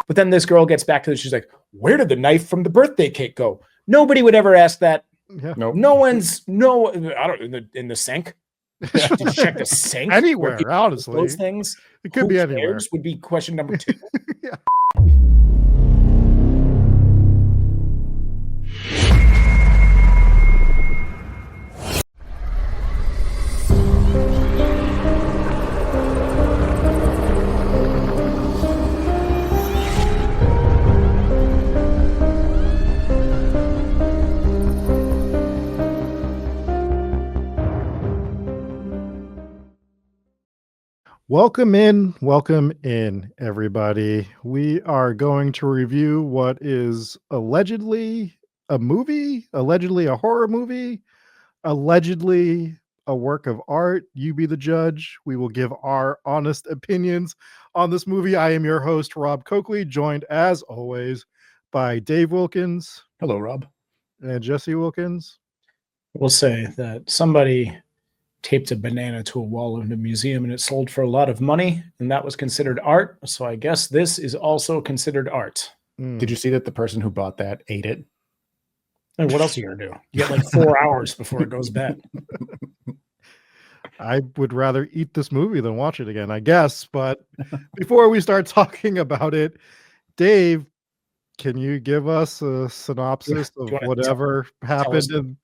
But then this girl gets back to this. She's like, where did the knife from the birthday cake go? Nobody would ever ask that. Yeah. Nope. I don't in the sink. Did you check the sink? Anywhere, honestly. Those things. It could be anywhere. Would be question number 2. Yeah. Welcome in, everybody. We are going to review what is allegedly a movie, allegedly a horror movie, allegedly a work of art. You be the judge. We will give our honest opinions on this movie. I am your host, Rob Coakley, joined as always by Dave Wilkins. Hello, Rob. And Jesse Wilkins. We'll say that somebody taped a banana to a wall in a museum and it sold for a lot of money, and that was considered art. So I guess this is also considered art. Did you see that the person who bought that ate it? And what else are you gonna do? You get like 4 hours before it goes bad. I would rather eat this movie than watch it again, I guess. But before we start talking about it, Dave, can you give us a synopsis of whatever happened in?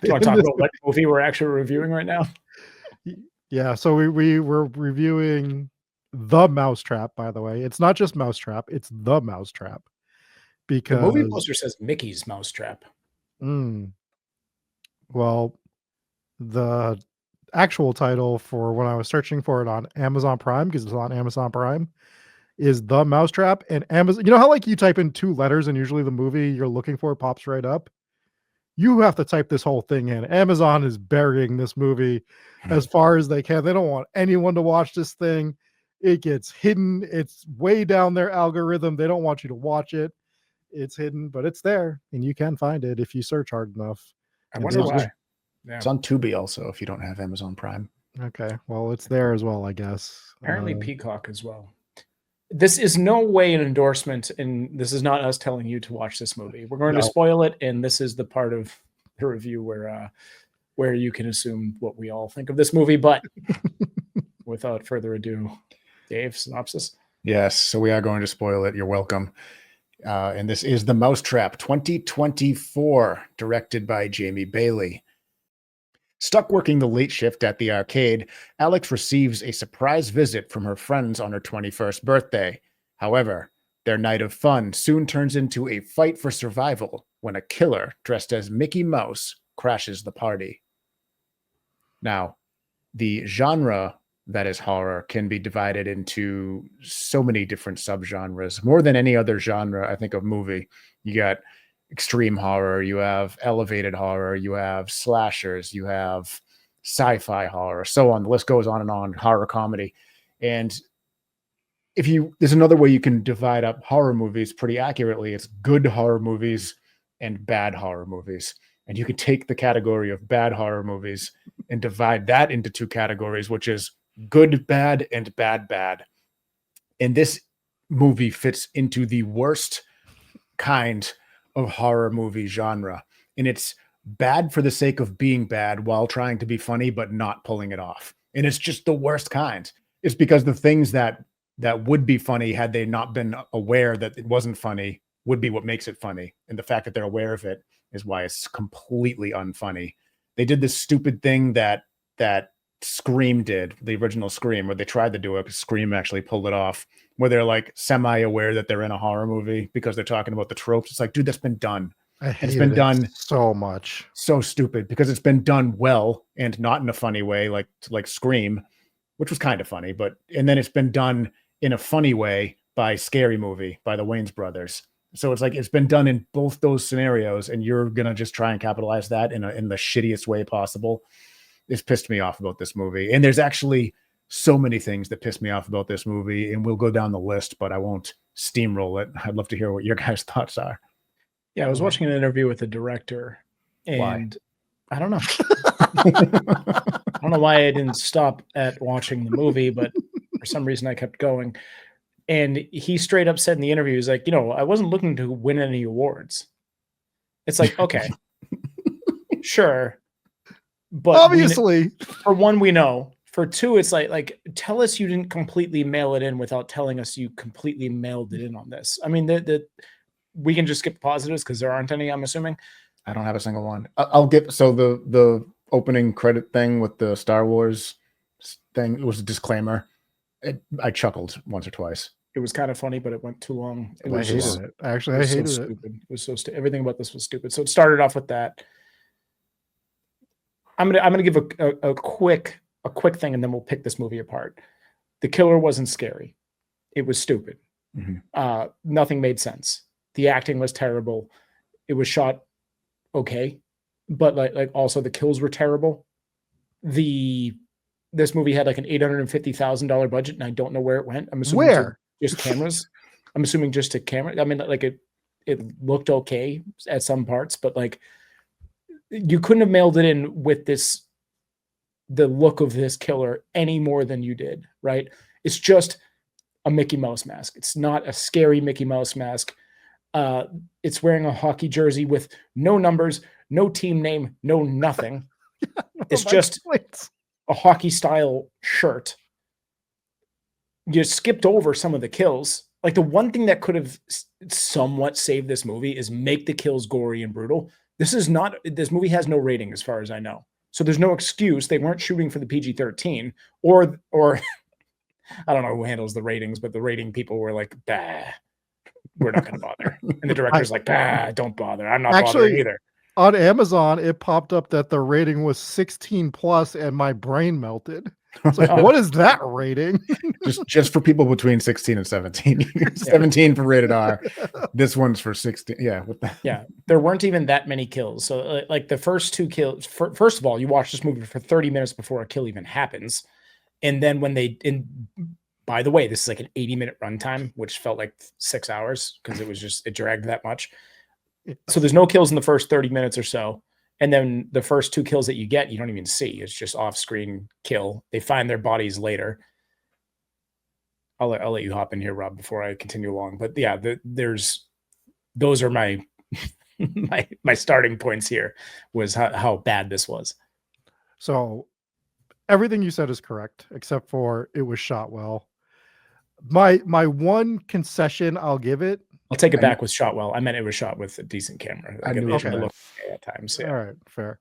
Do you want to talk about what movie we're actually reviewing right now? Yeah, so we were reviewing The Mousetrap, by the way. It's not just Mousetrap, it's The Mousetrap. Because the movie poster says Mickey's Mousetrap. Well, the actual title for when I was searching for it on Amazon Prime, because it's on Amazon Prime, is The Mousetrap. And Amazon, you know how like you type in 2 letters and usually the movie you're looking for pops right up? You have to type this whole thing in. Amazon is burying this movie as far as they can. They don't want anyone to watch this thing. It gets hidden. It's way down their algorithm. They don't want you to watch it. It's hidden, but it's there, and you can find it if you search hard enough. I wonder why. Yeah. It's on Tubi also if you don't have Amazon Prime. Okay, well, it's there as well, I guess. Apparently Peacock as well. This is no way an endorsement, and this is not us telling you to watch this movie. We're going to spoil it, and this is the part of the review where you can assume what we all think of this movie. But without further ado, Dave, synopsis? Yes, so we are going to spoil it. You're welcome. And this is The Mousetrap 2024, directed by Jamie Bailey. Stuck working the late shift at the arcade, Alex receives a surprise visit from her friends on her 21st birthday. However, their night of fun soon turns into a fight for survival when a killer dressed as Mickey Mouse crashes the party. Now, the genre that is horror can be divided into so many different subgenres, more than any other genre, I think, of movie. You got extreme horror, you have elevated horror, you have slashers, you have sci-fi horror, so on. The list goes on, horror comedy. And there's another way you can divide up horror movies pretty accurately. It's good horror movies and bad horror movies. And you can take the category of bad horror movies and divide that into 2 categories, which is good bad and bad bad. And this movie fits into the worst kind of horror movie genre, and it's bad for the sake of being bad while trying to be funny but not pulling it off. And it's just the worst kind. It's because the things that would be funny had they not been aware that it wasn't funny would be what makes it funny, and the fact that they're aware of it is why it's completely unfunny. They did this stupid thing that Scream did, the original Scream, where they tried to do it. Scream actually pulled it off, where they're like semi-aware that they're in a horror movie because they're talking about the tropes. It's like, dude, that's been done. It's been done so much. So stupid because it's been done well and not in a funny way, like Scream, which was kind of funny, and then it's been done in a funny way by Scary Movie by the Wayans brothers. So it's like it's been done in both those scenarios, and you're gonna just try and capitalize that in the shittiest way possible. It's pissed me off about this movie. And there's actually so many things that piss me off about this movie, and we'll go down the list, but I won't steamroll it. I'd love to hear what your guys' thoughts are. Yeah, I was watching an interview with the director, and why? I don't know. I don't know why I didn't stop at watching the movie, but for some reason I kept going. And he straight up said in the interview, he's like, I wasn't looking to win any awards. It's like, okay, sure. But Obviously. for one, we know. For two, it's like tell us you didn't completely mail it in without telling us you completely mailed it in on this. I mean, we can just skip positives because there aren't any, I'm assuming. I don't have a single one. I'll get the opening credit thing with the Star Wars thing. It was a disclaimer. I chuckled once or twice. It was kind of funny, but it went too long. I hated it. Actually, I hated it. Stupid. It was so stupid. Everything about this was stupid. So it started off with that. I'm gonna give a quick thing, and then we'll pick this movie apart. The killer wasn't scary. It was stupid. Mm-hmm. Nothing made sense. The acting was terrible. It was shot okay, but like also the kills were terrible. This movie had like an $850,000 budget, and I don't know where it went. I'm assuming Where? just cameras. I'm assuming just to camera. I mean, like it looked okay at some parts, but like you couldn't have mailed it in with the look of this killer any more than you did, right? It's just a Mickey Mouse mask. It's not a scary Mickey Mouse mask. It's wearing a hockey jersey with no numbers, no team name, no nothing. It's just a hockey style shirt. You skipped over some of the kills. Like the one thing that could have somewhat saved this movie is make the kills gory and brutal. This movie has no rating as far as I know. So there's no excuse. They weren't shooting for the PG-13 or I don't know who handles the ratings, but the rating people were like, bah, we're not going to bother. And the director's like, bah, don't bother. I'm not bothering either. On Amazon, it popped up that the rating was 16 plus and my brain melted. It's like, what is that rating? just for people between 16 and 17. 17 for rated R. This one's for 16. Yeah. Yeah. There weren't even that many kills. So like the first two kills, first of all, you watch this movie for 30 minutes before a kill even happens. And then by the way, this is like an 80-minute runtime, which felt like 6 hours because it dragged that much. So there's no kills in the first 30 minutes or so. And then the first two kills that you get, you don't even see. It's just off-screen kill. They find their bodies later. I'll let you hop in here, Rob, before I continue along. But yeah, those are my my starting points here was how bad this was. So everything you said is correct, except for it was shot well. My one concession I'll give it. I'll take it back with shot well. I meant it was shot with a decent camera. Like I knew it looked okay at times. Yeah. All right, fair.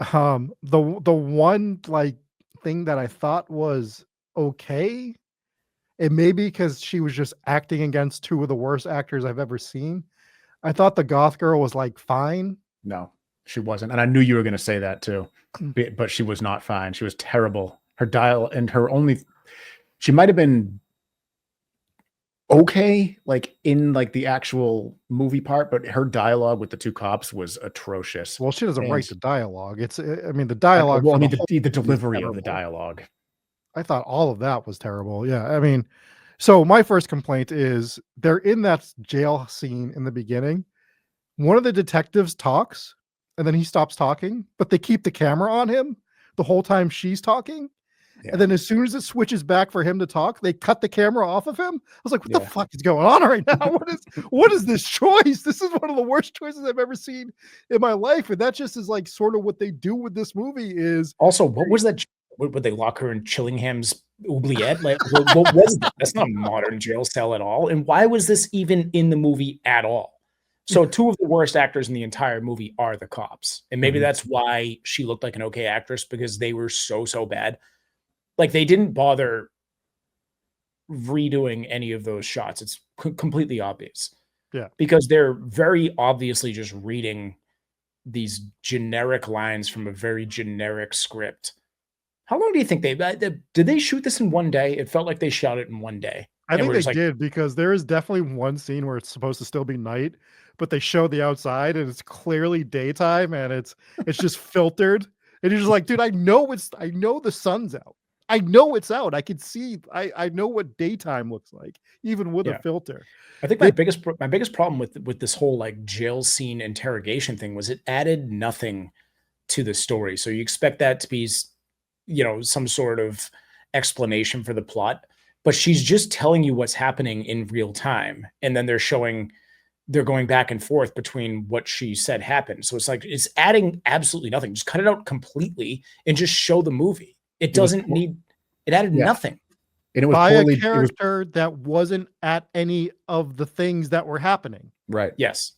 The one like thing that I thought was okay, it may be because she was just acting against two of the worst actors I've ever seen. I thought the goth girl was like fine. No, she wasn't. And I knew you were going to say that too, but she was not fine. She was terrible. Her she might've been okay, like in like the actual movie part, but her dialogue with the two cops was atrocious. Well, she doesn't write the dialogue. The dialogue. Well, the delivery of the dialogue. I thought all of that was terrible. Yeah. I mean, so my first complaint is they're in that jail scene in the beginning. One of the detectives talks and then he stops talking, but they keep the camera on him the whole time she's talking. Yeah. And then as soon as it switches back for him to talk, they cut the camera off of him. I was like, what the fuck is going on right now? What is this choice? This is one of the worst choices I've ever seen in my life. And that just is like sort of what they do with this movie is. Also, what was that? Would they lock her in Chillingham's oubliette? Like, what was that? That's not a modern jail cell at all. And why was this even in the movie at all? So two of the worst actors in the entire movie are the cops. And maybe that's why she looked like an okay actress, because they were so bad. Like, they didn't bother redoing any of those shots. It's completely obvious. Yeah. Because they're very obviously just reading these generic lines from a very generic script. How long do you think did they shoot this in one day? It felt like they shot it in one day. I think they did, because there is definitely one scene where it's supposed to still be night, but they show the outside and it's clearly daytime and it's just filtered. And you're just like, dude, I know the sun's out. I know it's out. I can see. I know what daytime looks like, even with a filter. I think my biggest problem with this whole like jail scene interrogation thing was it added nothing to the story. So you expect that to be, some sort of explanation for the plot. but she's just telling you what's happening in real time. And then they're going back and forth between what she said happened. So it's like, it's adding absolutely nothing. Just cut it out completely and just show the movie. It added nothing. And it was by poorly, a character that wasn't at any of the things that were happening. right. Yes.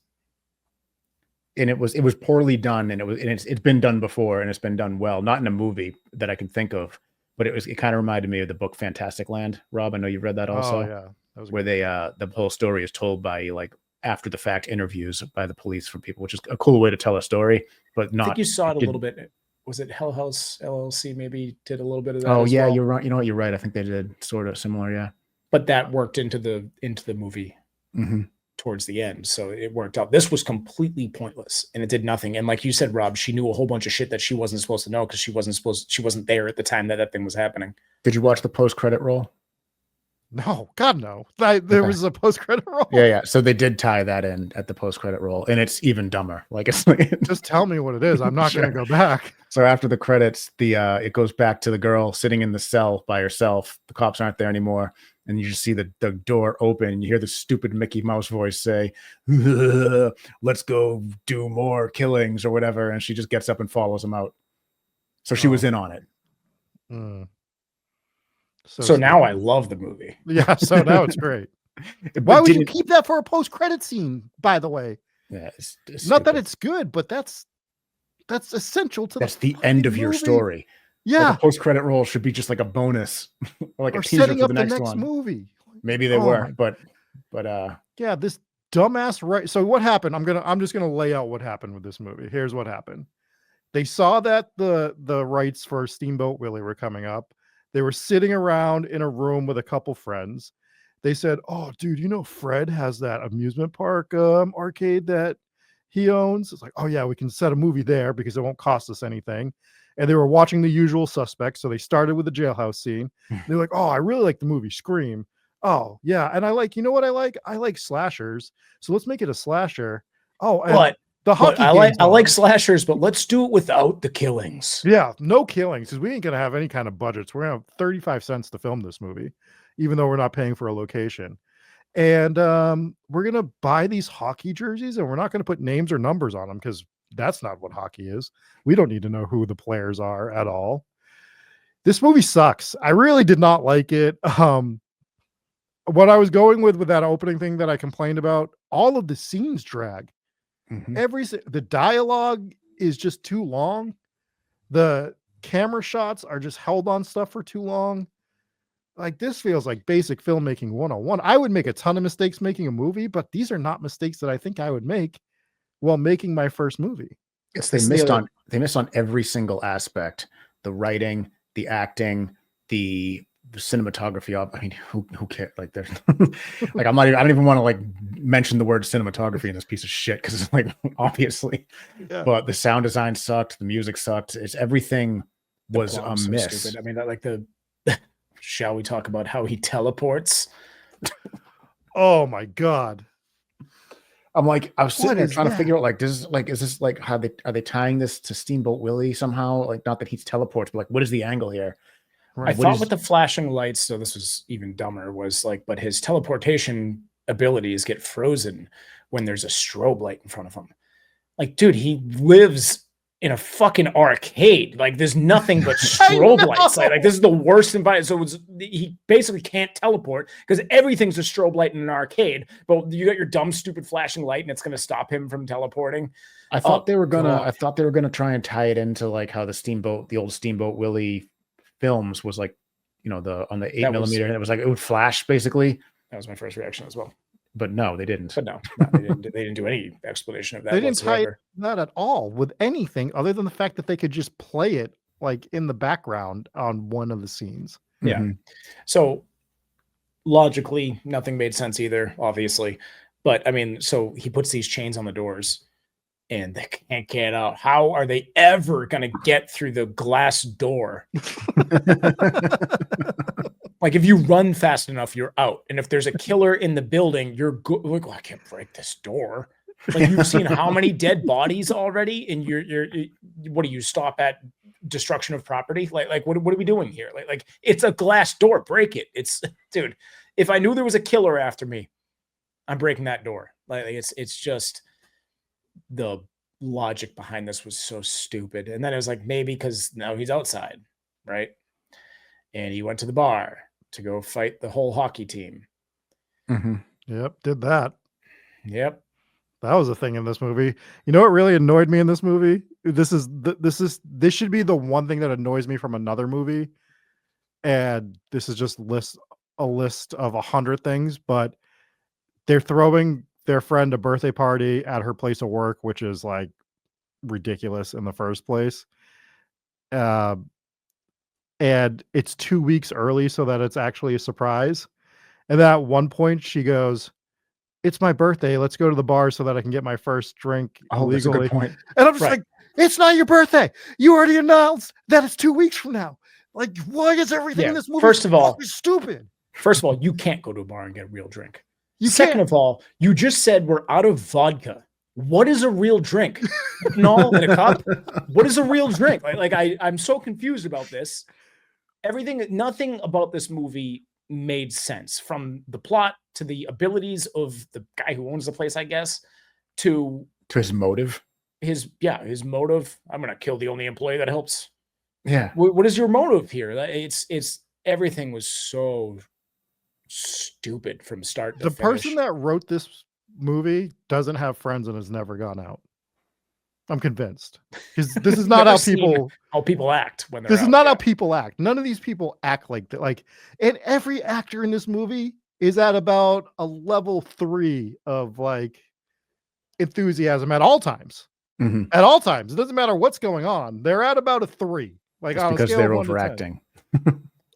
And it was poorly done, and it's been done before, and it's been done well, not in a movie that I can think of, but it kind of reminded me of the book Fantastic Land. Rob, I know you've read that also. Oh yeah. That was where they the whole story is told by like after the fact interviews by the police from people, which is a cool way to tell a story, but I not. think you saw it a little bit. Was it Hell House LLC maybe did a little bit of that? Oh as yeah, well? you're right. You know what? You're right. I think they did sort of similar. Yeah. But that worked into the movie Mm-hmm. towards the end, so it worked out. This was completely pointless, and it did nothing. And like you said, Rob, she knew a whole bunch of shit that she wasn't supposed to know because she wasn't there at the time that thing was happening. Did you watch the post credit roll? No, God no. There was a post credit roll. Yeah. So they did tie that in at the post credit roll, and it's even dumber. Like it's like, Just tell me what it is. I'm not Sure. going to go back. so after the credits, it goes back to the girl sitting in the cell by herself. The cops aren't there anymore, and you just see the door open, and you hear the stupid Mickey Mouse voice say, "Let's go do more killings" or whatever, and she just gets up and follows him out. So she was in on it. Mm. So now I love the movie. Yeah, so now it's great. But Why would you didn't- keep that for a post-credit scene, by the way? Yeah, it's Not that stupid. it's good, but that's essential to That's the the end of fucking your movie. story. Yeah, Like a post-credit roll should be just like a bonus, or like or a teaser setting for up the the next next one. movie. Maybe they Oh were, my- but Yeah, this dumbass right. So what happened? I'm just gonna lay out what happened with this movie. Here's what happened. They saw that the rights for Steamboat Willie were coming up. They were sitting around in a room with a couple friends. They said, "Oh, dude, you know Fred has that amusement park arcade that he owns." It's like, "Oh yeah, we can set a movie there because it won't cost us anything." And they were watching The Usual Suspects, so they started with the jailhouse scene. They're like, "Oh, I really like the movie Scream." Oh yeah, and you know what I like? I like slashers, so let's make it a slasher. Oh, and But the hockey I like game's on. slashers, but let's do it without the killings. Yeah, no killings because we ain't gonna have any kind of budgets. We're gonna have 35 cents to film this movie, even though we're not paying for a location. And we're gonna buy these hockey jerseys, and we're not gonna put names or numbers on them because that's not what hockey is. We don't need to know who the players are at all. This movie sucks. I really did not like it. What I was going with that opening thing that I complained about, all of the scenes drag. Mhm. The dialogue is just too long. The camera shots are just held on stuff for too long. Like this feels like basic filmmaking 101. I would make a ton of mistakes making a movie, but these are not mistakes that I think I would make while making my first movie. Yes, they It's the missed other- on every single aspect: the writing, the acting, the cinematography. I mean, who cares? Like, there's like I don't even want to like mention the word cinematography in this piece of shit because it's like obviously, Yeah. but the sound design sucked, the music sucked. It's everything The was plot a was so miss. stupid. I mean, like shall we talk about how he teleports? Oh my god. I'm like, I was sitting What there is trying to that? figure out like, is this like how are they tying this to Steamboat Willie somehow? Like, not that he teleports, but like, what is the angle here? I Right. What thought is- with the flashing lights, so this was even dumber, was like, but his teleportation abilities get frozen when there's a strobe light in front of him. Like, dude, he lives in a fucking arcade. Like, there's nothing but I strobe lights. know. Like, this is the worst environment. So he basically can't teleport because everything's a strobe light in an arcade. But you got your dumb, stupid flashing light, and it's going to stop him from teleporting. I thought they were gonna. God. I thought they were gonna try and tie it into like how the old Steamboat Willie films was like, you know, on the 8mm, and it was like it would flash basically. That was my first reaction as well. But no, they didn't. But no, they didn't do any explanation of that They didn't tie whatsoever. that at all with anything other than the fact that they could just play it like in the background on one of the scenes. Yeah. Mhm. So logically, nothing made sense either, obviously. But I mean, so he puts these chains on the doors and they can't get out. How are they ever going to get through the glass door? Like, if you run fast enough, you're out. And if there's a killer in the building, you're good. Like, oh, I can't break this door. Like, you've seen how many dead bodies already? And you're what do you stop at destruction of property. Like what are we doing here? Like it's a glass door. Break it. It's dude. If I knew there was a killer after me, I'm breaking that door. Like it's just the logic behind this was so stupid. And then it was like maybe because now he's outside, right? And he went to the bar to go fight the whole hockey team. Mm-hmm. Yep, did that. Yep. That was a thing in this movie. You know what really annoyed me in this movie? This should be the one thing that annoys me from another movie. And this is just a list of 100 things, but they're throwing their friend a birthday party at her place of work, which is like ridiculous in the first place. And it's 2 weeks early so that it's actually a surprise. And then at one point she goes, "It's my birthday. Let's go to the bar so that I can get my first drink Oh, that's a legally." good point. And I'm just Right. like, it's not your birthday. You already announced that it's 2 weeks from now. Like, why is everything Yeah, in this movie first of all- fucking stupid? First of all, you can't go to a bar and get a real drink. You Second can't. of all, you just said we're out of vodka. What is a real drink? No, in a cup. What is a real drink? I'm so confused about this. Nothing about this movie made sense, from the plot to the abilities of the guy who owns the place, I guess, to To his motive. his motive. I'm gonna kill the only employee that helps. Yeah. What is your motive here? It's everything was so stupid from start to The finish. person that wrote this movie doesn't have friends and has never gone out. I'm convinced. Because this is not Never how seen people how people act when they're this is out not there. how people act. None of these people act like that. Like, and every actor in this movie is at about a level 3 of like enthusiasm at all times. Mhm. At all times. It doesn't matter what's going on. They're at about a 3. Like, Just on a because scale they're of 1 to 10. overacting.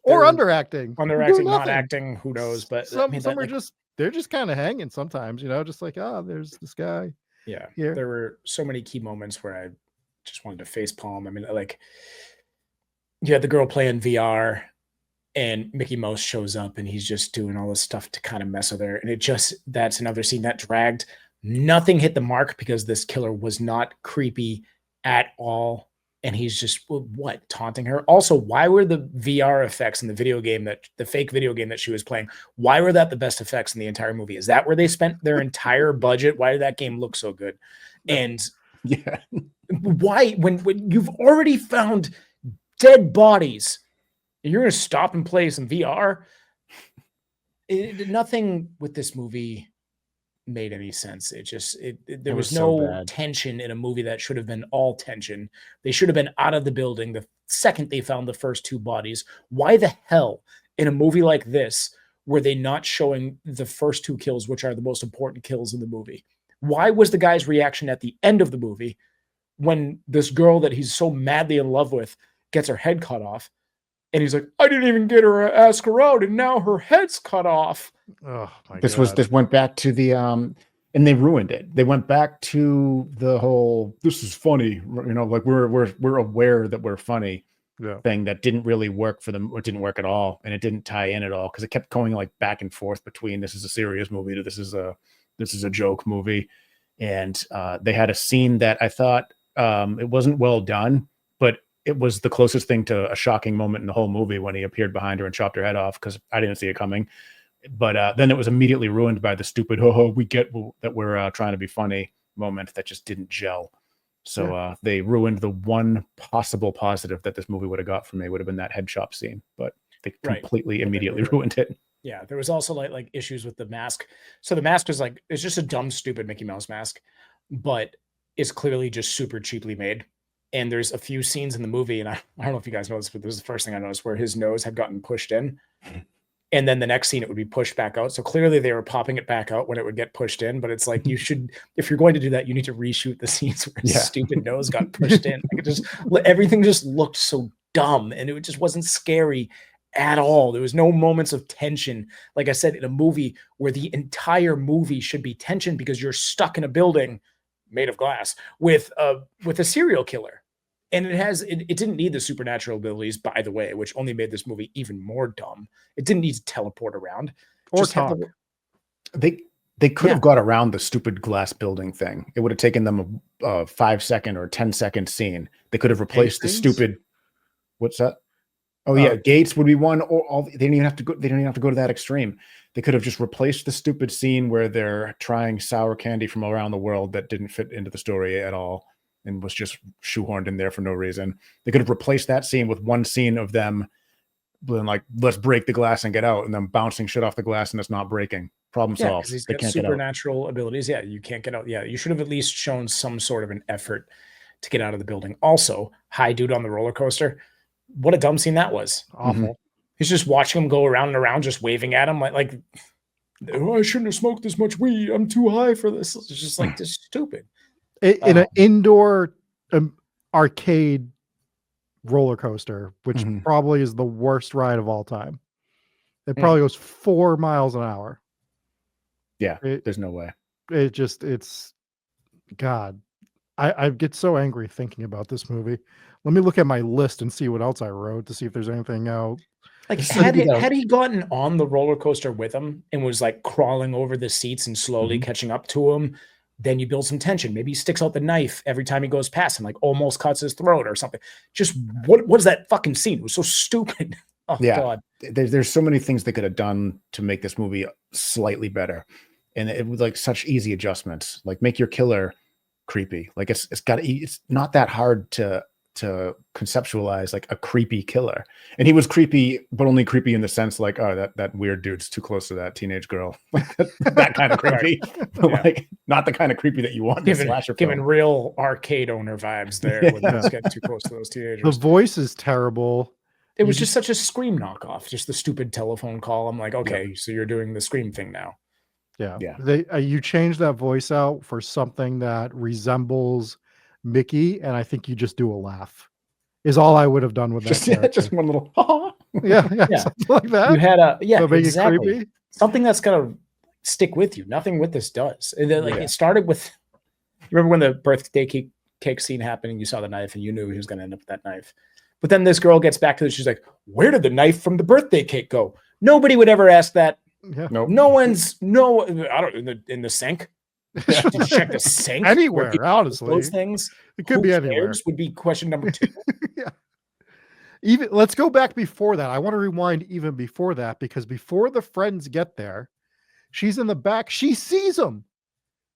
Or They're underacting. underacting, Doing not nothing. acting, who knows? But some I mean, are they're just kind of hanging sometimes, just like, there's this guy. yeah, here. there were so many key moments where I just wanted to face palm. I mean, like, you had the girl playing VR, and Mickey Mouse shows up, and he's just doing all this stuff to kind of mess with her, and that's another scene that dragged. Nothing hit the mark because this killer was not creepy at all. And he's just taunting her. Also, why were the VR effects in the fake video game that she was playing? Why were that the best effects in the entire movie? Is that where they spent their entire budget? Why did that game look so good? And Yeah. why, when you've already found dead bodies, and you're going to stop and play some VR? Nothing with this movie made any sense. There was was so no bad. tension in a movie that should have been all tension. They should have been out of the building the second they found the first 2 bodies. Why the hell in a movie like this were they not showing the first 2 kills, which are the most important kills in the movie? Why was the guy's reaction at the end of the movie when this girl that he's so madly in love with gets her head cut off, and he's like, I didn't even get her, ask her out, and now her head's cut off. Oh my This god. went back to the and they ruined it. They went back to the whole this is funny, like we're aware that we're funny Yeah. thing that didn't really work for them, or didn't work at all, and it didn't tie in at all because it kept going like back and forth between this is a serious movie to this is a joke movie. And they had a scene that I thought it wasn't well done, but it was the closest thing to a shocking moment in the whole movie when he appeared behind her and chopped her head off, because I didn't see it coming. But then it was immediately ruined by the stupid, we get that we're trying to be funny moment that just didn't gel. So they ruined the one possible positive that this movie would have got from me, would have been that head chop scene, but they completely immediately ruined it. Yeah, there was also like issues with the mask. So the mask was it's just a dumb, stupid Mickey Mouse mask, but it's clearly just super cheaply made. And there's a few scenes in the movie, and I don't know if you guys noticed, but this is the first thing I noticed, where his nose had gotten pushed in. And then the next scene, it would be pushed back out. So clearly they were popping it back out when it would get pushed in. But it's like, you should, if you're going to do that, you need to reshoot the scenes where his stupid nose got pushed in. Like, everything just looked so dumb, and it just wasn't scary at all. There was no moments of tension. Like I said, in a movie where the entire movie should be tension because you're stuck in a building made of glass with a serial killer. And it didn't need the supernatural abilities, by the way, which only made this movie even more dumb. It didn't need to teleport around Or talk. They could have got around the stupid glass building thing. It would have taken them a 5-second or 10-second scene. They could have replaced the stupid What's that? Oh yeah, Gates would be one. Or all they don't even have to go. They don't even have to go to that extreme. They could have just replaced the stupid scene where they're trying sour candy from around the world that didn't fit into the story at all and was just shoehorned in there for no reason. They could have replaced that scene with one scene of them being like, let's break the glass and get out, and then bouncing shit off the glass and it's not breaking. Problem Yeah, solved. because he's They got can't get out. supernatural abilities. Yeah, you can't get out. Yeah, you should have at least shown some sort of an effort to get out of the building. Also, high dude on the roller coaster. What a dumb scene that was. Awful. He's just watching him go around and around, just waving at him like oh, I shouldn't have smoked this much weed. I'm too high for this. It's just like this stupid. In an indoor arcade roller coaster, which probably is the worst ride of all time. It probably goes 4 miles an hour. Yeah, there's no way. It's God. I get so angry thinking about this movie. Let me look at my list and see what else I wrote to see if there's anything else. Like had he gotten on the roller coaster with him and was like crawling over the seats and slowly catching up to him, then you build some tension. Maybe he sticks out the knife every time he goes past and like almost cuts his throat or something. Just what is that fucking scene? It was so stupid. Oh God. There's so many things they could have done to make this movie slightly better. And it was like such easy adjustments. Like make your killer creepy. Like it's not that hard to conceptualize like a creepy killer. And he was creepy, but only creepy in the sense like, oh, that weird dude's too close to that teenage girl. That kind of creepy. Like not the kind of creepy that you want in a slasher film. Giving real arcade owner vibes there when he's getting too close to those teenagers. The voice is terrible. It was just such a Scream knockoff, just the stupid telephone call. I'm like, okay, so you're doing the Scream thing now. Yeah. They you change that voice out for something that resembles Mickey, and I think you just do a laugh. Is all I would have done with that. Just one little yeah, something like that. You had a exactly. Creepy. Something that's gonna stick with you. Nothing with this does. And then, it started with. Remember when the birthday cake scene happened, and you saw the knife, and you knew he was gonna end up with that knife. But then this girl gets back to it. She's like, "Where did the knife from the birthday cake go?" Nobody would ever ask that. Yeah. Nope. I don't in the sink. Did you check the sink anywhere? Honestly, those things it could be anywhere. Would be question number 2. Yeah. Even let's go back before that. I want to rewind even before that because before the friends get there, she's in the back. She sees him.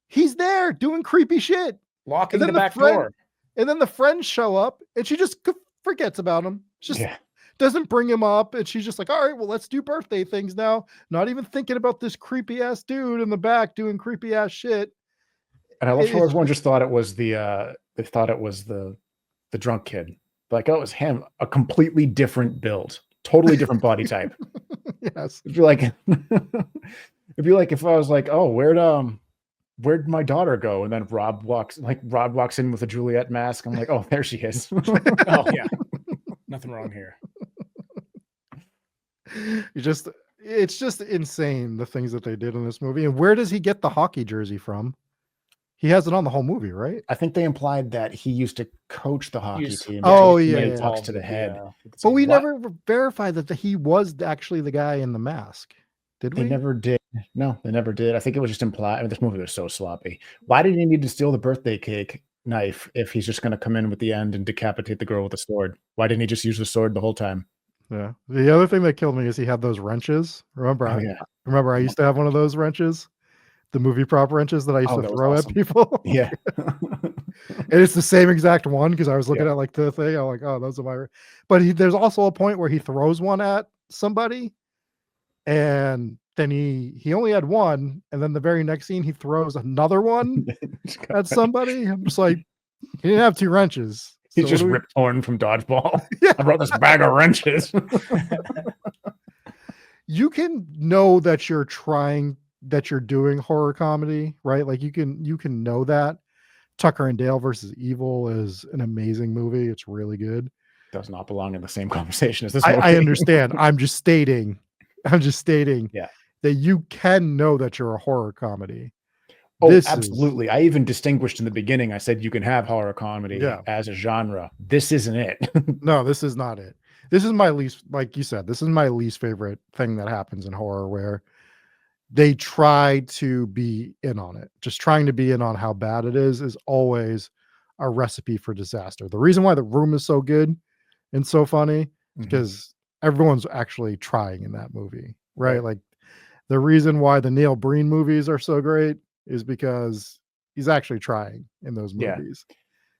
He's there doing creepy shit, locking the back door. And then the friends show up, and she just forgets about him. Just doesn't bring him up, and she's just like, all right, well, let's do birthday things now. Not even thinking about this creepy ass dude in the back doing creepy ass shit. And I love how everyone just thought it was the drunk kid. Like, oh, it was him, a completely different build, totally different body type. Yes. It'd be like if I was like, oh, where'd my daughter go? And then Rob walks in with a Juliet mask. I'm like, oh, there she is. Oh yeah. Nothing wrong here. It's just insane the things that they did in this movie. And where does he get the hockey jersey from? He has it on the whole movie, right? I think they implied that he used to coach the hockey team. Oh yeah, talks to the head. But we never verified that he was actually the guy in the mask. Did we? They never did. No, they never did. I think it was just implied. I mean, this movie was so sloppy. Why did he need to steal the birthday cake knife if he's just going to come in with the end and decapitate the girl with the sword? Why didn't he just use the sword the whole time? Yeah. The other thing that killed me is he had those wrenches. Remember? I used to have one of those wrenches, the movie prop wrenches that I used to throw at people. Yeah. And it's the same exact one because I was looking at like the thing. I'm like, oh, those are my. But there's also a point where he throws one at somebody, and then he only had one, and then the very next scene he throws another one at somebody. I'm just like, he didn't have 2 wrenches. He's just Rip Torn from Dodgeball. Yeah. I brought this bag of wrenches. You can know that you're doing horror comedy, right? Like you can know that. Tucker and Dale versus Evil is an amazing movie. It's really good. Does not belong in the same conversation as this movie. I understand. I'm just stating that you can know that you're a horror comedy. Oh, absolutely. I even distinguished in the beginning. I said you can have horror comedy as a genre. This isn't it. No, this is not it. This is my least, like you said, this is my least favorite thing that happens in horror, where they try to be in on it. Just trying to be in on how bad it is always a recipe for disaster. The reason why The Room is so good and so funny Mhm. because everyone's actually trying in that movie, right? Right. Like the reason why the Neil Breen movies are so great is because he's actually trying in those Yeah. movies.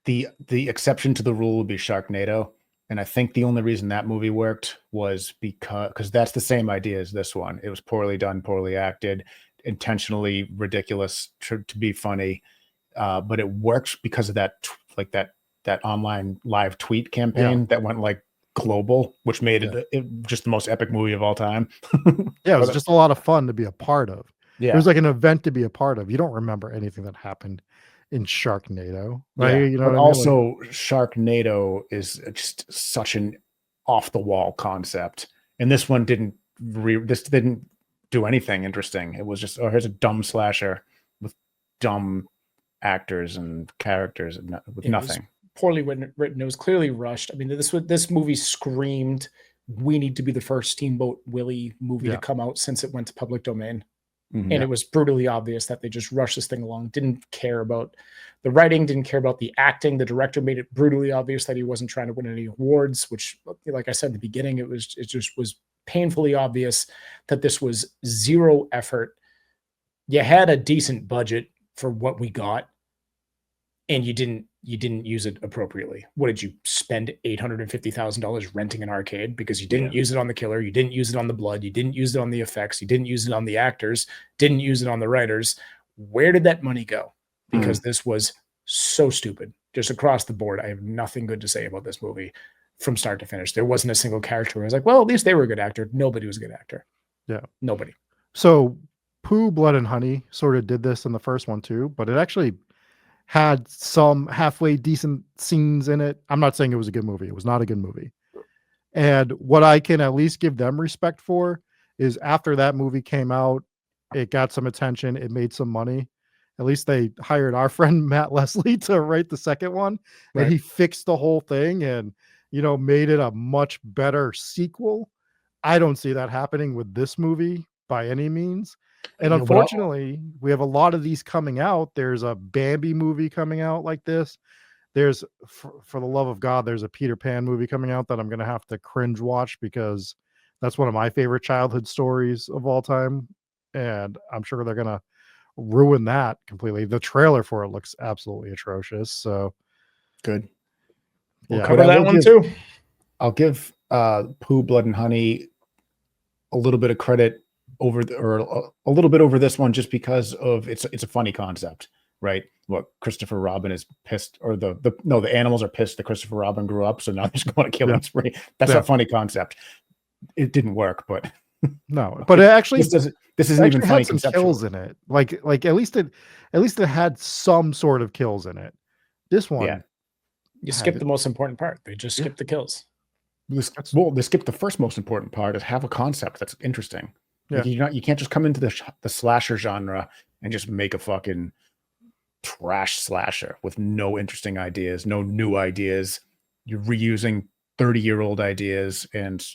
The exception to the rule would be Sharknado, and I think the only reason that movie worked was because that's the same idea as this one. It was poorly done, poorly acted, intentionally ridiculous to be funny, but it works because of that online live tweet campaign that went like global, which made it just the most epic movie of all time. Yeah, it was But, just a lot of fun to be a part of. It yeah, was like an event to be a part of. You don't remember anything that happened in Sharknado, right? yeah, You know but what I mean? Like, also Sharknado is just such an off the wall concept, and this one this didn't do anything interesting. It was just, oh, here's a dumb slasher with dumb actors and characters and with It was nothing. poorly written. It was clearly rushed. I mean, this movie screamed, "We need to be the first Steamboat Willie movie to Yeah. come out since it went to public domain." Mhm. And it was brutally obvious that they just rushed this thing along, didn't care about the writing, didn't care about the acting. The director made it brutally obvious that he wasn't trying to win any awards, which, like I said in the beginning, it just was painfully obvious that this was zero effort. You had a decent budget for what we got, and you didn't use it appropriately. What did you spend $850,000 renting an arcade because you didn't use it on the killer, you didn't use it on the blood, you didn't use it on the effects, you didn't use it on the actors, didn't use it on the writers? Where did that money go? Because this was so stupid. Just across the board, I have nothing good to say about this movie from start to finish. There wasn't a single character where I was like, well, at least they were a good actor. Nobody was a good actor. Yeah. Nobody. So Pooh, Blood and Honey sort of did this in the first one too, but it actually had some halfway decent scenes in it. I'm not saying it was a good movie. It was not a good movie. And what I can at least give them respect for is after that movie came out, it got some attention, it made some money. At least they hired our friend Matt Leslie to write the second one, Right. and he fixed the whole thing and, you know, made it a much better sequel. I don't see that happening with this movie by any means. And No, but unfortunately, we have a lot of these coming out. There's a Bambi movie coming out like this. There's, for the love of God, there's a Peter Pan movie coming out that I'm going to have to cringe watch because that's one of my favorite childhood stories of all time. And I'm sure they're going to ruin that completely. The trailer for it looks absolutely atrocious. So good. We'll yeah. cover But I that will one give- too. I'll give Pooh, Blood and Honey a little bit of credit over a little bit over this one just because of it's a funny concept, right? What Christopher Robin is pissed, or the animals are pissed that Christopher Robin grew up, so now they're just going to kill him spree. That's Yeah. a funny concept. It didn't work, but No, but it actually this it isn't even actually funny had some conceptually. kills in it. Like at least it had some sort of kills in it. This one, Yeah. You had skipped it. the most important part. They just Yeah. skipped the kills. They skipped the first most important part is have a concept that's interesting. Like, you can't just come into the slasher genre and just make a fucking trash slasher with no interesting ideas, no new ideas. You're reusing 30-year-old ideas and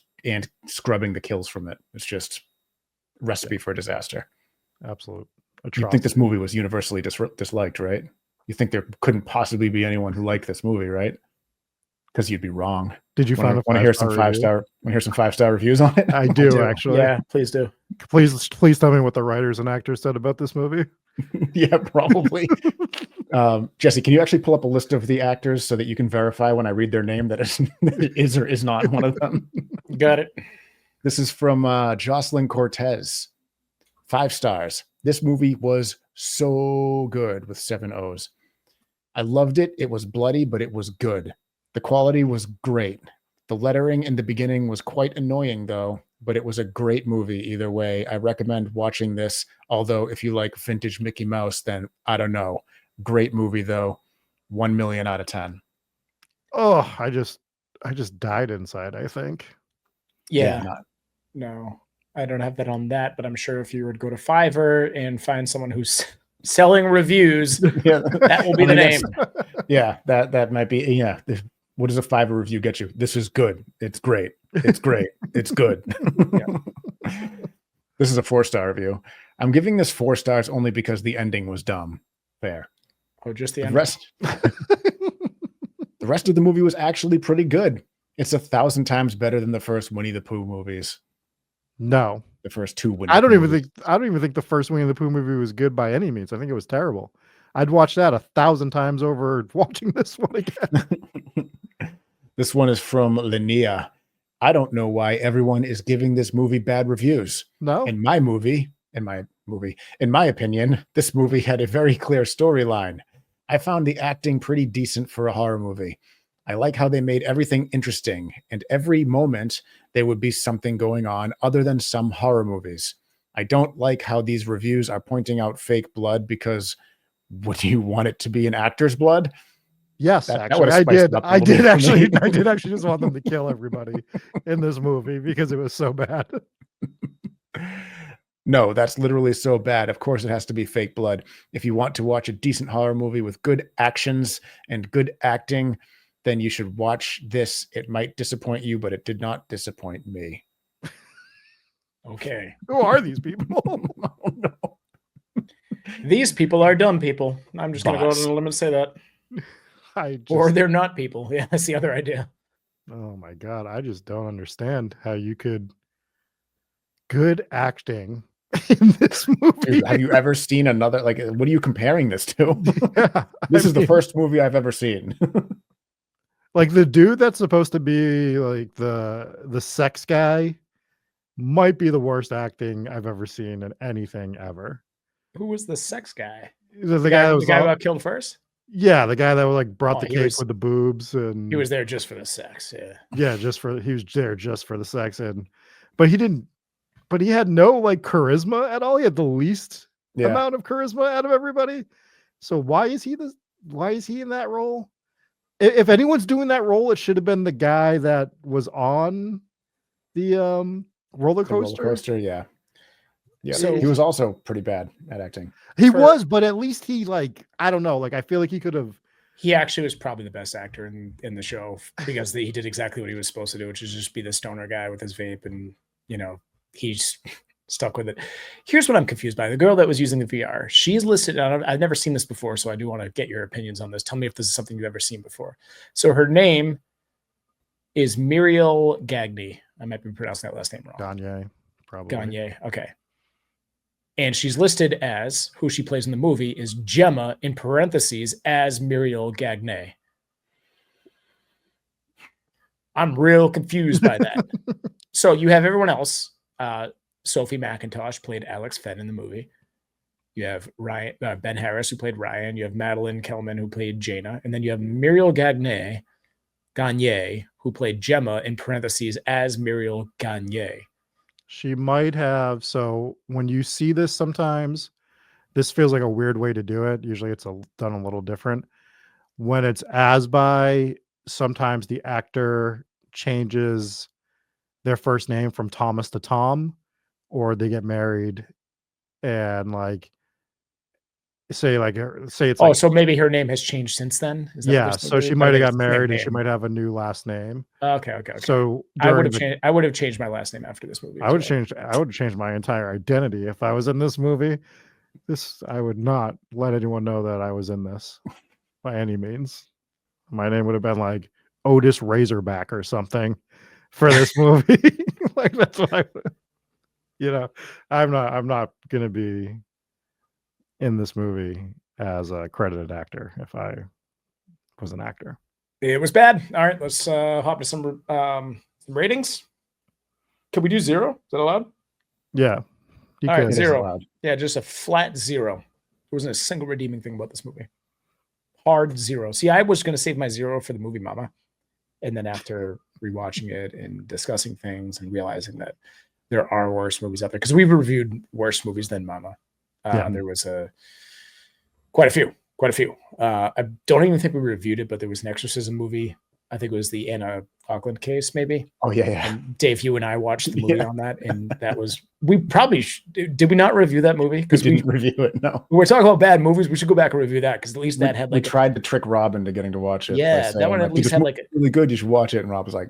scrubbing the kills from it. It's just recipe for disaster. absolute You think this movie was universally disliked, right? You think there couldn't possibly be anyone who liked this movie, right? Because you'd be wrong. Did you find Want to hear some 5-star reviews on it? I do actually. Yeah, please do. Please tell me what the writers and actors said about this movie. Yeah, probably. Jesse, can you actually pull up a list of the actors so that you can verify when I read their name that it is or is not one of them? Got it. This is from Jocelyn Cortez. 5 stars. This movie was so good with 7 O's. I loved it. It was bloody, but it was good. The quality was great. The lettering in the beginning was quite annoying, though, but it was a great movie either way. I recommend watching this, although if you like vintage Mickey Mouse, then I don't know. Great movie, though. 1 million out of 10. Oh, I just died inside, I think. Yeah. No, I don't have that on that, but I'm sure if you were to go to Fiverr and find someone who's selling reviews, Yeah. that will be the name. Yeah, that might be. Yeah. What does a Fiverr review get you? This is good. It's great. It's great. It's good. This is a 4-star review. I'm giving this 4 stars only because the ending was dumb. Fair. Oh, just the The end. rest, the rest of the movie was actually pretty good. It's 1,000 times better than the first Winnie the Pooh movies. No, The first two Winnie I the don't Pooh even movies. think I don't even think the first Winnie the Pooh movie was good by any means. I think it was terrible. I'd watch that 1,000 times over watching this one again. This one is from Linnea. I don't know why everyone is giving this movie bad reviews. No, In my opinion, this movie had a very clear storyline. I found the acting pretty decent for a horror movie. I like how they made everything interesting, and every moment there would be something going on other than some horror movies. I don't like how these reviews are pointing out fake blood because would you want it to be an actor's blood? yes, That actually, would've I spiced it did. up a I little did bit for actually. me. I did actually just want them to kill everybody in this movie because it was so bad. No, that's literally so bad. Of course, it has to be fake blood. If you want to watch a decent horror movie with good actions and good acting, then you should watch this. It might disappoint you, but it did not disappoint me. Okay. Who are these people? Oh, no. These people are dumb people. I'm just going to go out Boss. on a limb and say that. I just, Or they're not people. Yeah, that's the other idea. oh my god, I just don't understand how you could good acting in this movie. Dude, have you ever seen another? Like, what are you comparing this to? Yeah, This I is the mean, first movie I've ever seen. like the dude that's supposed to be like the sex guy might be the worst acting I've ever seen in anything ever. Who was the sex guy? The guy that The was guy who on- got killed first? yeah, the guy that like brought Oh, the he cake was- with the boobs and He was there just for the sex. Yeah. yeah, he was there just for the sex but he had no like charisma at all. He had the least Yeah. amount of charisma out of everybody. So why is he in that role? If anyone's doing that role, it should have been the guy that was on the roller The roller coaster. coaster, yeah. Yeah. So- he was also pretty bad at acting. He For- was, but at least he like I don't know, like I feel like he could have. He actually was probably the best actor in the show because he did exactly what he was supposed to do, which is just be the stoner guy with his vape, and he's stuck with it. Here's what I'm confused by: the girl that was using the VR, she's listed. I've never seen this before, so I do want to get your opinions on this. Tell me if this is something you've ever seen before. So her name is Muriel Gagne. I might be pronouncing that last name wrong. Gagne, probably. Gagne. Okay. And she's listed as who she plays in the movie is Gemma in parentheses as Muriel Gagne. I'm real confused by that. So you have everyone else. Sophie McIntosh played Alex Fenn in the movie. You have Ryan, Ben Harris, who played Ryan. You have Madeline Kellman, who played Jaina. And then you have Muriel Gagne, who played Gemma in parentheses as Muriel Gagne. She might have. So when you see this, sometimes this feels like a weird way to do it. Usually it's done a little different. When it's as by, sometimes the actor changes their first name from Thomas to Tom, or they get married and like say it's Oh, like, so maybe her name has changed since then? Is that what yeah, they're so supposed she to do? might have Like, got it's the same married and she name. might have a new last name. Okay. So I would during have I would have changed my last name after this movie. I would have changed my entire identity if I was in this movie. I would not let anyone know that I was in this by any means. My name would have been like Otis Razorback or something for this movie. Like that's what I would, I'm not gonna be in this movie as a credited actor if I was an actor. It was bad. All right, let's hop to some ratings. Can we do 0? Is that allowed? Yeah. You All right, could. It is 0. allowed. Yeah, just a flat 0. There wasn't a single redeeming thing about this movie. Hard 0. See, I was going to save my 0 for the movie Mama. And then after rewatching it and discussing things and realizing that there are worse movies out there, because we've reviewed worse movies than Mama. Yeah. There was quite a few. I don't even think we reviewed it, but there was an exorcism movie. I think it was the Anna Auckland case, maybe. Oh, yeah. And Dave, you and I watched the movie Yeah. on that, and that was we probably did we not review that movie? We Because didn't review it, no. we're talking about bad movies. We should go back and review that because at least that had we like tried to trick Rob into getting to watch it. by yeah, that saying, one at like, least "This had movie's like really good. You should watch it." And Rob was like,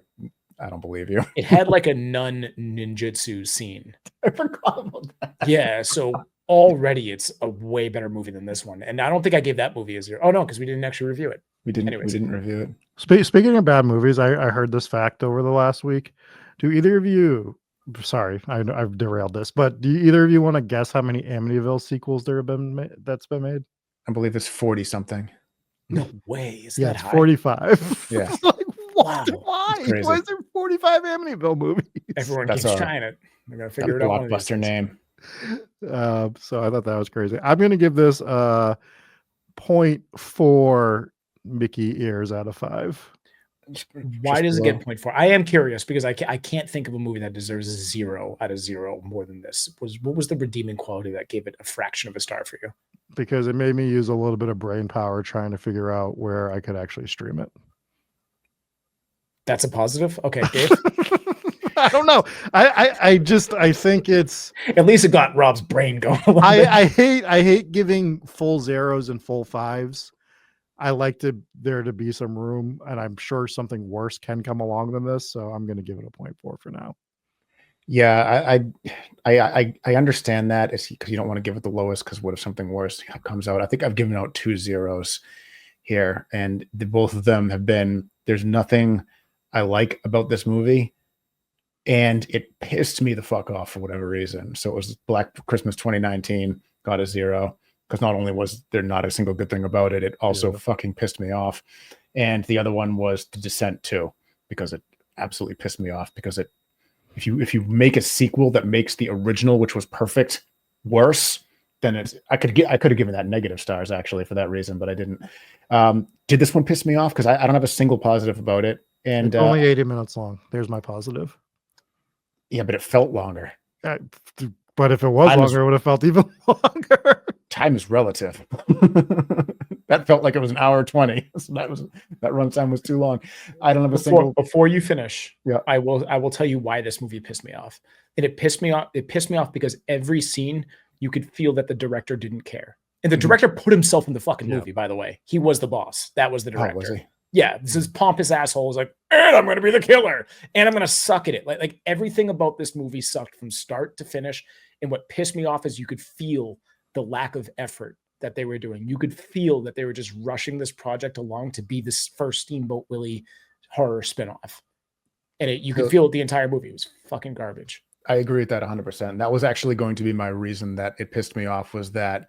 "I don't believe you." it had like a nun ninjutsu scene. I forgot about that. Yeah, so already it's a way better movie than this one. And I don't think I gave that movie a 0. Oh no, because we didn't actually review it. We didn't Anyways. review it. Speaking of bad movies, I heard this fact over the last week. Do either of you? Sorry, I've derailed this, but do either of you want to guess how many Amityville sequels there have been that's been made? I believe it's 40 something. No way. Is Yeah, that it's high? 45. Yeah. Like, what? Wow. Why? It's crazy. Why is there 45 Amityville movies? Everyone That's keeps our- trying it. They're gonna That figure it out. One of these blockbuster days. name. So I thought that was crazy. I'm going to give this 0.4 Mickey ears out of 5. Why Just does it below. get 0.4? I am curious because I can't think of a movie that deserves a 0 out of 0 more than this. What was the redeeming quality that gave it a fraction of a star for you? Because it made me use a little bit of brain power trying to figure out where I could actually stream it. That's a positive. Okay, Dave. I don't know. I think it's At least it got Rob's brain going. A little bit. I hate giving full 0s and full 5s. I like there to be some room, and I'm sure something worse can come along than this. So I'm going to give it a 0.4 for now. Yeah, I understand that. It's because you don't want to give it the lowest, because what if something worse comes out? I think I've given out 2 zeros here, and both of them have been, there's nothing I like about this movie, and it pissed me the fuck off for whatever reason. So it was Black Christmas 2019, got a 0, because not only was there not a single good thing about it, it also fucking pissed me off. And the other one was The Descent 2, because it absolutely pissed me off, because it, if you make a sequel that makes the original, which was perfect, worse, then it's I could have given that negative stars actually for that reason, but I didn't. Did this one piss me off? Because I don't have a single positive about it. And It's only 80 minutes long. There's my positive. yeah, but it felt longer. But if it was longer, it would have felt even longer. Time is relative. That felt like it was an hour 20. So that runtime was too long. I don't have a single. Before you finish, Yeah. I will tell you why this movie pissed me off. And it pissed me off. It pissed me off because every scene you could feel that the director didn't care. And the director put himself in the fucking movie, by the way. He was the boss. That was the director. Oh, was he? Yeah, this is pompous asshole is like, and I'm gonna be the killer, and I'm gonna suck at it. Like everything about this movie sucked from start to finish. And what pissed me off is you could feel the lack of effort that they were doing. You could feel that they were just rushing this project along to be this first Steamboat Willie horror spinoff. And you could feel it the entire movie. It was fucking garbage. I agree with that 100%. That was actually going to be my reason that it pissed me off, was that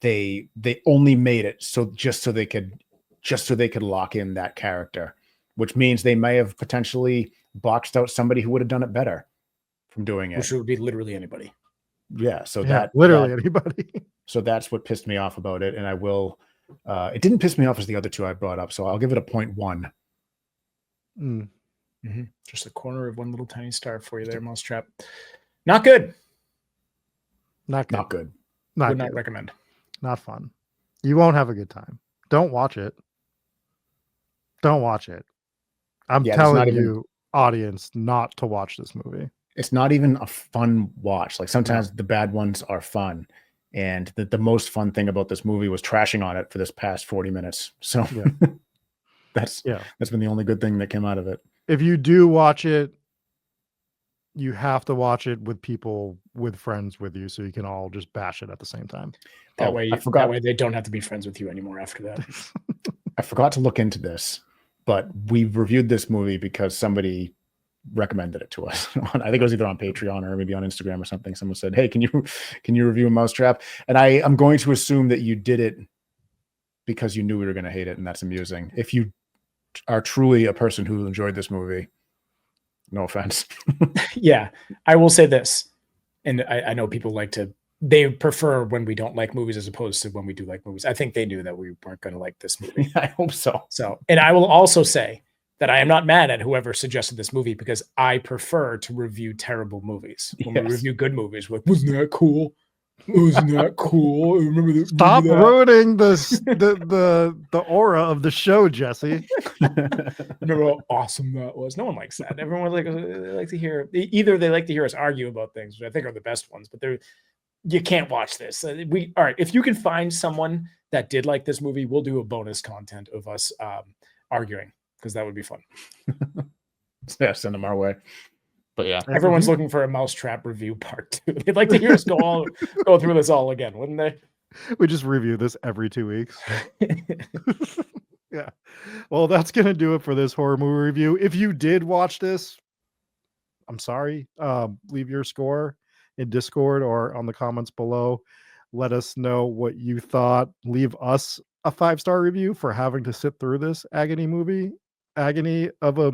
they only made it just so they could lock in that character, which means they may have potentially boxed out somebody who would have done it better from doing it. Which would be literally anybody. Yeah. So Anybody. So that's what pissed me off about it. And I will, it didn't piss me off as the other two I brought up. So I'll give it a 0.1. Just a corner of one little tiny star for you there, Mousetrap. Not good. Not good. Not good. Not Would good. not recommend. Not fun. You won't have a good time. Don't watch it. Don't watch it. I'm Yeah, it's not telling even- you, audience, not to watch this movie. It's not even a fun watch. Like sometimes the bad ones are fun. And the most fun thing about this movie was trashing on it for this past 40 minutes. So Yeah. that's Yeah. been the only good thing that came out of it. If you do watch it, you have to watch it with people, with friends with you, so you can all just bash it at the same time. That Oh, way, I forgot. that way they don't have to be friends with you anymore after that. I forgot to look into this, but we reviewed this movie because somebody recommended it to us. I think it was either on Patreon or maybe on Instagram or something. Someone said, "Hey, can you review a Mousetrap?" And I'm going to assume that you did it because you knew we were going to hate it, and that's amusing. If you are truly a person who enjoyed this movie, no offense. Yeah, I will say this, and I know people they prefer when we don't like movies as opposed to when we do like movies. I think they knew that we weren't going to like this movie. I hope so. So, and I will also say that I am not mad at whoever suggested this movie, because I prefer to review terrible movies. When we Yes. review good movies, we're like, wasn't that cool? Wasn't that cool? Remember that? Stop remember that? ruining the aura of the show, Jesse. Remember how awesome that was? No one likes that. Everyone they like to hear, either they like to hear us argue about things, which I think are the best ones, but you can't watch this. All right. If you can find someone that did like this movie, we'll do a bonus content of us arguing, because that would be fun. Yeah, send them our way. But yeah, Everyone's looking for a Mousetrap review part 2. They'd like to hear us go through this all again, wouldn't they? We just review this every 2 weeks. Yeah. Well, that's gonna do it for this horror movie review. If you did watch this, I'm sorry. Leave your score in Discord or on the comments below. Let us know what you thought. Leave us a 5-star review for having to sit through this agony movie. Agony of a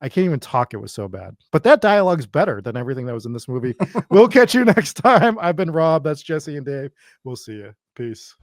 I can't even talk. It was so bad. But that dialogue's better than everything that was in this movie. We'll catch you next time. I've been Rob. That's Jesse and Dave. We'll see you. Peace.